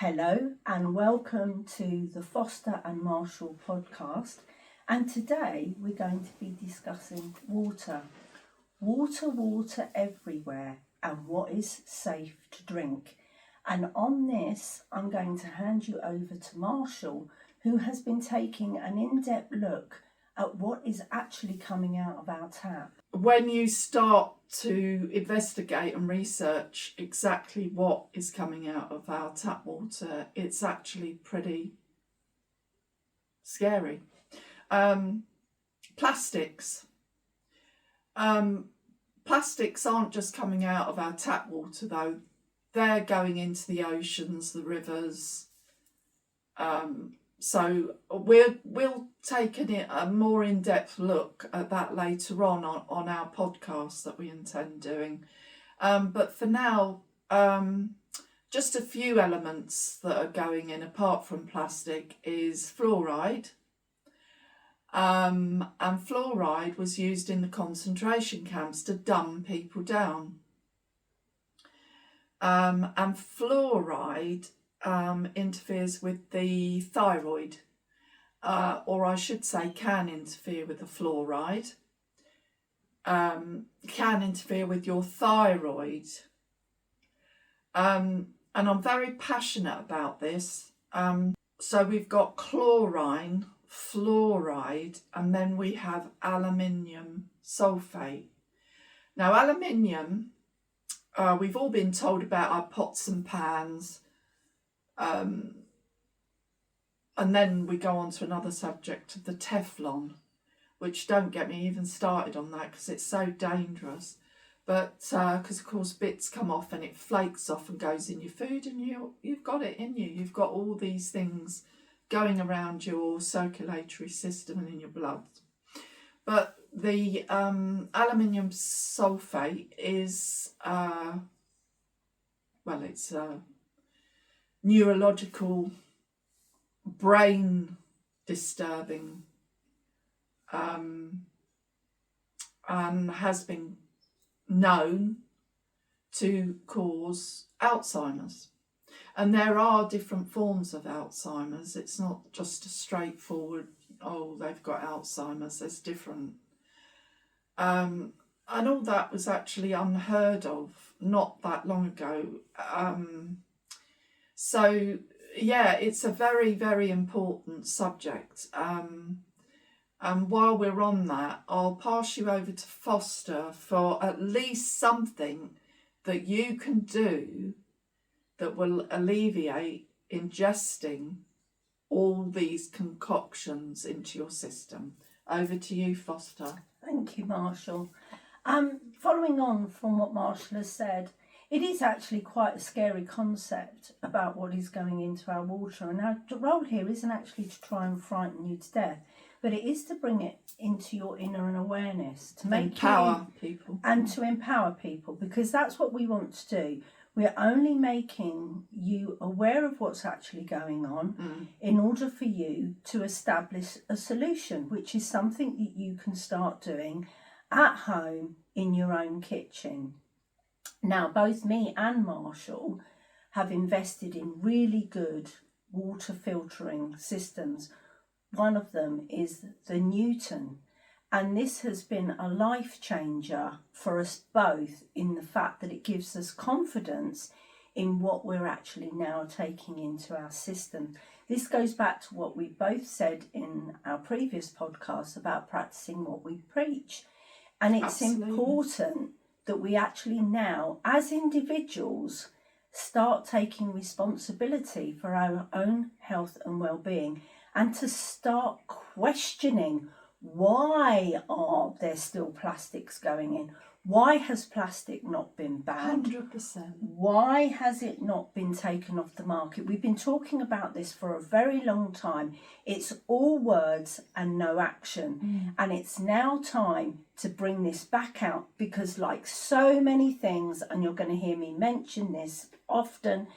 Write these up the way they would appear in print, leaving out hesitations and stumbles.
Hello and welcome to the Foster and Marshall podcast. And today we're going to be discussing water. Water everywhere and what is safe to drink. And on this, I'm going to hand you over to Marshall, who has been taking an in-depth look at what is actually coming out of our tap. When you start to investigate and research exactly what is coming out of our tap water, it's actually pretty scary. Plastics. Plastics aren't just coming out of our tap water though, they're going into the oceans, the rivers. So we'll take a more in-depth look at that later on our podcast that we intend doing. But for now, just a few elements that are going in apart from plastic is fluoride. And fluoride was used in the concentration camps to dumb people down. And fluoride interferes with the thyroid, or I should say can interfere with the fluoride, can interfere with your thyroid. And I'm very passionate about this. So we've got chlorine, fluoride, and then we have aluminium sulfate. Now aluminium, we've all been told about our pots and pans. And then we go on to another subject, the Teflon, which don't get me even started on that because it's so dangerous. But because of course bits come off and it flakes off and goes in your food, and you've got it in you. You've got all these things going around your circulatory system and in your blood. But the aluminium sulfate is it's neurological, brain disturbing, and has been known to cause Alzheimer's. And there are different forms of Alzheimer's. It's not just a straightforward, they've got Alzheimer's, there's different. And all that was actually unheard of not that long ago. So yeah, it's a very, very important subject. And while we're on that, I'll pass you over to Foster for at least something that you can do that will alleviate ingesting all these concoctions into your system. Over to you, Foster. Thank you, Marshall. Following on from what Marshall has said, it is actually quite a scary concept about what is going into our water. And our role here isn't actually to try and frighten you to death, but it is to bring it into your inner awareness, to make empower people. And to empower people, because that's what we want to do. We're only making you aware of what's actually going on in order for you to establish a solution, which is something that you can start doing at home in your own kitchen. Now, both me and Marshall have invested in really good water filtering systems. One of them is the Newton, and this has been a life changer for us both in the fact that it gives us confidence in what we're actually now taking into our system. This goes back to what we both said in our previous podcast about practicing what we preach. And it's important that we actually now, as individuals, start taking responsibility for our own health and well-being, and to start questioning, why are there still plastics going in? Why has plastic not been banned? 100%. Why has it not been taken off the market? We've been talking about this for a very long time. It's all words and no action. And it's now time to bring this back out, because like so many things, and you're going to hear me mention this often,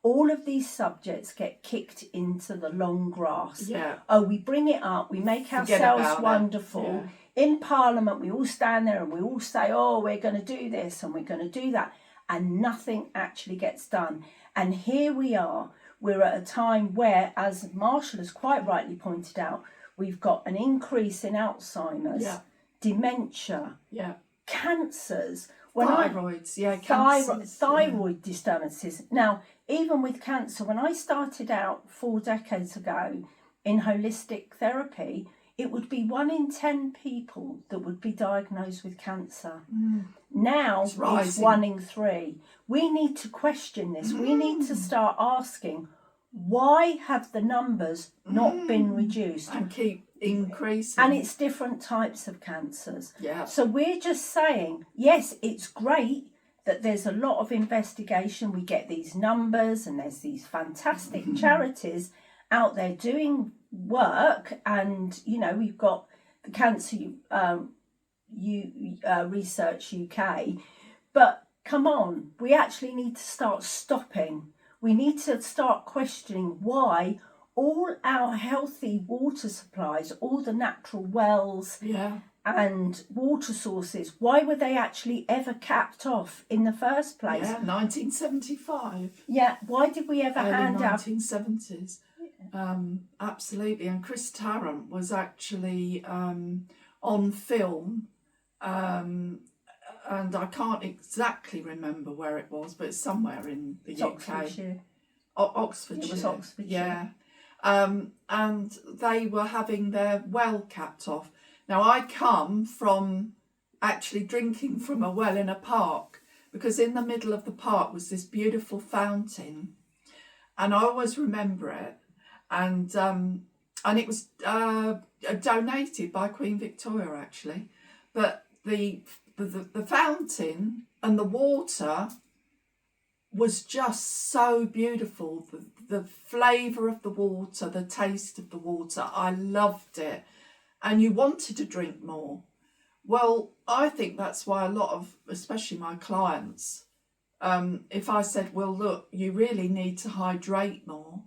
all of these subjects get kicked into the long grass. Yeah. We bring it up, we make ourselves wonderful. Yeah. In Parliament, we all stand there and we all say, we're going to do this and we're going to do that. And nothing actually gets done. And here we are we're at a time where, as Marshall has quite rightly pointed out, we've got an increase in Alzheimer's, Yeah. dementia, Yeah. cancers. Thyroids, cancers. Thyroid disturbances. Now, even with cancer, when I started out 4 decades ago in holistic therapy, it would be 1 in 10 people that would be diagnosed with cancer. Now it's 1 in 3. We need to question this. We need to start asking, why have the numbers not been reduced? And keep increasing. And it's different types of cancers. Yeah. So we're just saying, yes, it's great that there's a lot of investigation. We get these numbers and there's these fantastic charities out there doing work. And, you know, we've got the Cancer Research UK. But come on, we actually need to start stopping. We need to start questioning why all our healthy water supplies, all the natural wells and water sources, why were they actually ever capped off in the first place? Yeah, 1975. Yeah, why did we ever hand out? 1970s. Absolutely. And Chris Tarrant was actually on film, and I can't exactly remember where it was, but it's somewhere in the UK. Oxfordshire. Oxfordshire. It was Oxfordshire. Yeah. And they were having their well capped off. Now, I come from actually drinking from a well in a park, because in the middle of the park was this beautiful fountain, and I always remember it. And it was donated by Queen Victoria, actually. But the fountain and the water was just so beautiful. The flavour of the water, the taste of the water, I loved it. And you wanted to drink more. Well, I think that's why a lot of, especially my clients, if I said, well, look, you really need to hydrate more,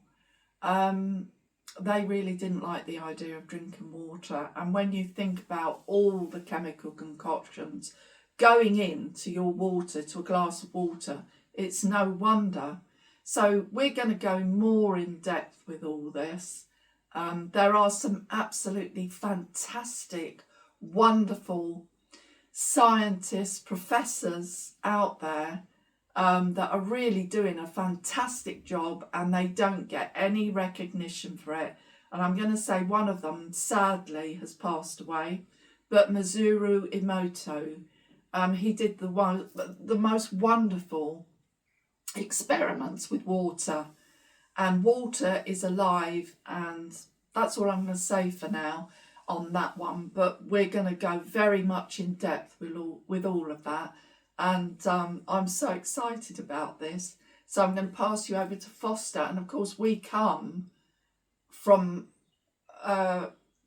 they really didn't like the idea of drinking water. And when you think about all the chemical concoctions going into your water, to a glass of water, it's no wonder. So we're going to go more in depth with all this. There are some absolutely fantastic, wonderful scientists, professors out there that are really doing a fantastic job, and they don't get any recognition for it. And I'm going to say one of them, sadly, has passed away, but Masaru Emoto, he did the most wonderful experiments with water. And water is alive, and that's all I'm going to say for now on that one. But we're going to go very much in depth with all of that. And I'm so excited about this. So I'm going to pass you over to Foster. And of course, we come from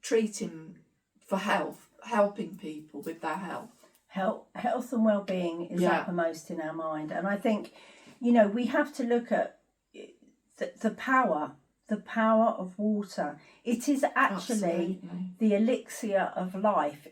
treating for health, helping people with their health. Health and well-being is uppermost in our mind. And I think, you know, we have to look at the power of water. It is actually the elixir of life.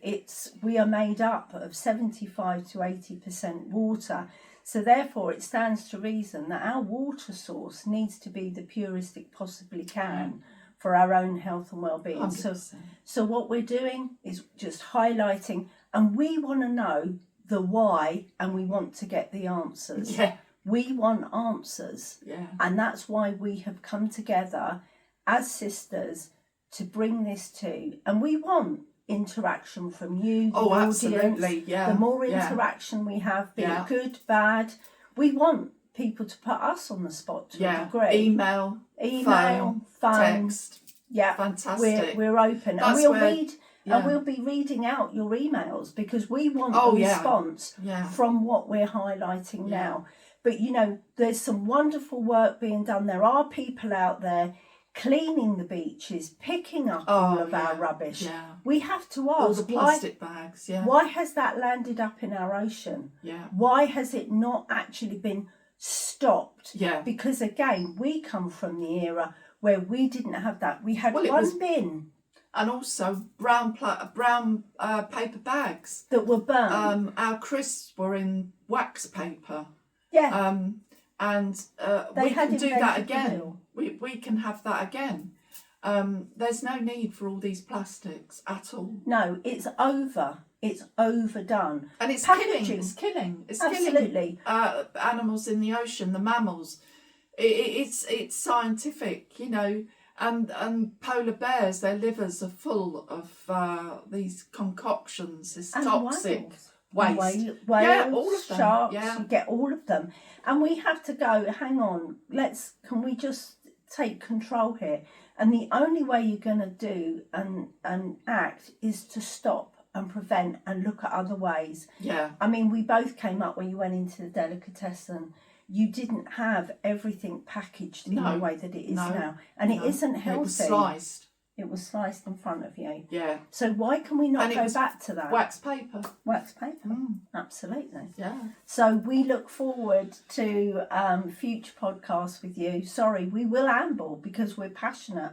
We are made up of 75 to 80% water. So therefore it stands to reason that our water source needs to be the purest it possibly can for our own health and well-being. 100%. So what we're doing is just highlighting, and we want to know the why, and we want to get the answers. Yeah. We want answers. Yeah. And that's why we have come together as sisters to bring this to. And we want interaction from you, the audience. Absolutely. Yeah. The more interaction we have, be it good, bad, we want people to put us on the spot to a degree. Email, phone, text. Yeah. Fantastic. We're open. That's and we'll read. And we'll be reading out your emails, because we want a response from what we're highlighting now. But, you know, there's some wonderful work being done. There are people out there cleaning the beaches, picking up all of our rubbish. Yeah. We have to ask, all the plastic bags. Yeah. Why has that landed up in our ocean? Yeah. Why has it not actually been stopped? Yeah. Because, again, we come from the era where we didn't have that. We had one bin. And also brown paper bags that were burnt. Our crisps were in wax paper. Yeah. And we can do that again. we can have that again. There's no need for all these plastics at all. No, it's over. It's overdone. And it's Packaging. killing. It's Absolutely. killing animals in the ocean, the mammals. It's scientific, you know. And polar bears, their livers are full of these concoctions, this And toxic whales. waste. Whales, Yeah, all of them. sharks, Yeah. you get all of them. And we have to go, hang on, can we just take control here? And the only way you're going to do and act is to stop and prevent and look at other ways. Yeah. I mean, we both came up when you went into the delicatessen. You didn't have everything packaged in the way that it is now. And it isn't healthy. It was sliced. It was sliced in front of you. Yeah. So why can we not And it go was back to that? Wax paper. Wax paper. Absolutely. Yeah. So we look forward to future podcasts with you. Sorry, we will amble because we're passionate.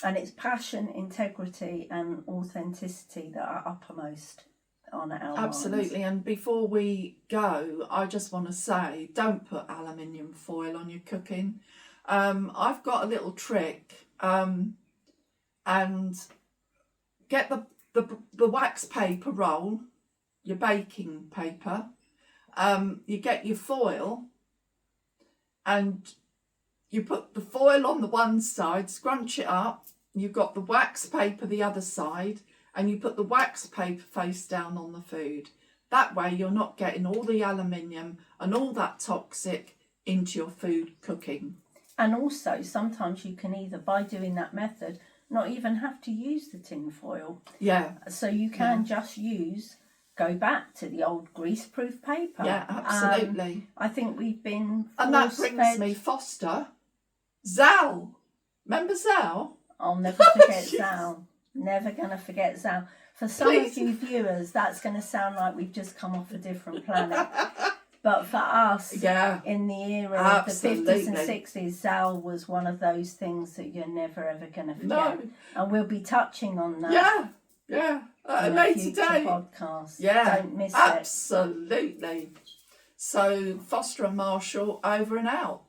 And it's passion, integrity and authenticity that are uppermost on our minds. Absolutely. And before we go, I just want to say, don't put aluminium foil on your cooking. I've got a little trick. And get the wax paper roll, your baking paper. You get your foil, and you put the foil on the one side, scrunch it up. You've got the wax paper the other side, and you put the wax paper face down on the food. That way you're not getting all the aluminium and all that toxic into your food cooking. And also, sometimes you can either, by doing that method, not even have to use the tin foil. Yeah. So you can just go back to the old greaseproof paper. Yeah, absolutely. I think we've been And that brings me Foster. Zal. Remember Zal? I'll never forget Yes. Zal. Never going to forget Zal. For some Please. of you viewers, that's going to sound like we've just come off a different planet. But for us, Yeah. in the era Absolutely. of the 50s and 60s, Zal was one of those things that you're never ever going to forget. No. And we'll be touching on that Yeah. At a in a later future date. podcast. Yeah. Don't miss it. Absolutely. So Foster and Marshall over and out.